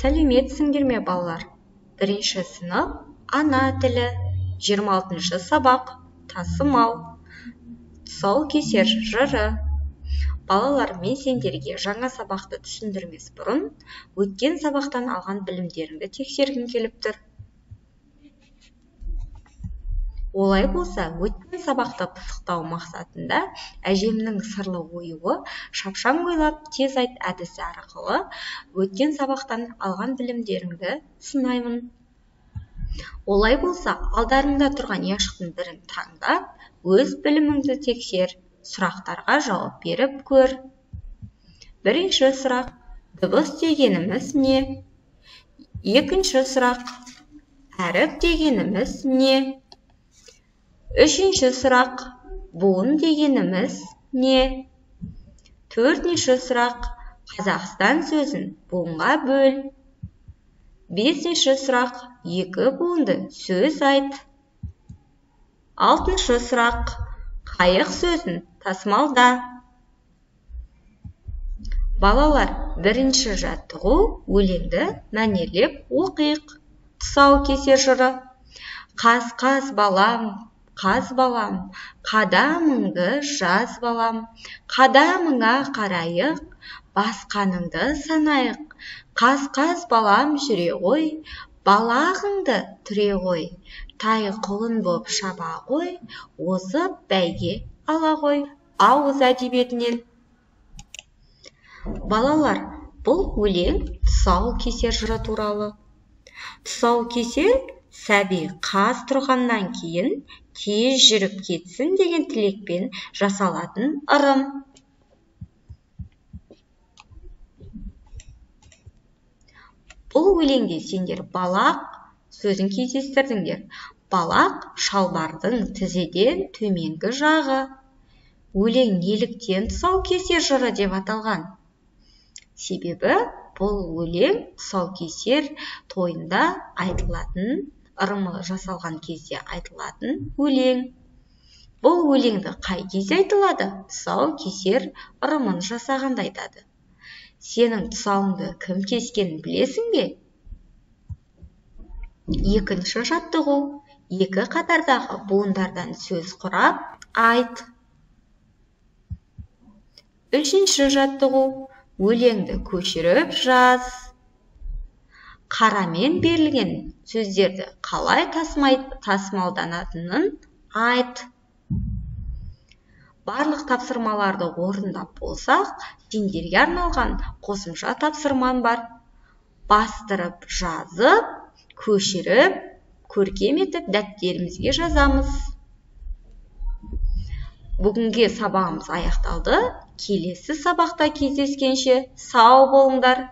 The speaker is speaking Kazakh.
Сәлеметсіңдер ме, балалар? Бірінші сынып ана тілі, 26-шы сабақ тасымал, тұсаукесер жыры. Балалар, мен сендерге жаңа сабақты түсіндірмес бұрын, өткен сабақтан алған білімдеріңді тексергім келіп тұр. Олай болса, өткен сабақты пысықтау мақсатында әжемнің сырлы оюы шапшаң ойлап тез айт әдісі арқылы өткен сабақтан алған білімдеріңді сынаймын. Олай болса, алдарыңда тұрған яшықтың бірін таңдап, өз біліміңді тексер, сұрақтарға жауап беріп көр. Бірінші сұрақ: дыбыс дегеніміз не? Екінші сұрақ: әріп дегеніміз не? Үшінші сұрақ: буын дегеніміз не? Төртінші сұрақ: Қазақстан сөзін буынға бөл. Бесінші сұрақ: екі буынды сөз айт. Алтыншы сұрақ: қайық сөзін тасымалда. Балалар, бірінші жаттығу өлеңді мәнерлеп оқиық. Тұсаукесер жыры. Қаз-қаз балам, қаз балам, қадамыңды жаз балам, қадамыңа қарайық, басқаныңды санайық. Қаз-қаз балам жүре ғой, балағыңды түре ғой, тай құлын боп шаба ғой, озып бәйге ала ғой. Ауыз әдебиетінен. Балалар, бұл өлең тұсаукесер жыры туралы. Тұсаукесер сәби қаз тұрғаннан кейін тез жүріп кетсін деген тілекпен жасалатын ырым. Бұл өлеңде сендер балақ сөзін кездестірдіңдер. Балақ шалбардың тізеден төменгі жағы. Өлең неліктен тұсаукесер жыры деп аталған? Себебі бұл өлең тұсаукесер тойында айтылатын, ырымы жасалған кезде айтылатын өлең. Бұл өлеңді қай кезде айтылады? Тұсаукесер ырымын жасағанда айтады. Сенің тұсауыңды кім кескенін білесің бе? Екінші жаттығу: екі қатардағы буындардан сөз құрап айт. Үшінші жаттығу: өлеңді көшіріп жаз. Қарамен берілген сөздерді қалай тасымалданатынын айт. Барлық тапсырмаларды орындап болсақ, сендерге арналған қосымша тапсырман бар. Бастырып жазып, көшіріп, көркем етіп дәптерімізге жазамыз. Бүгінге сабағымыз аяқталды. Келесі сабақта кездескенше сау болыңдар.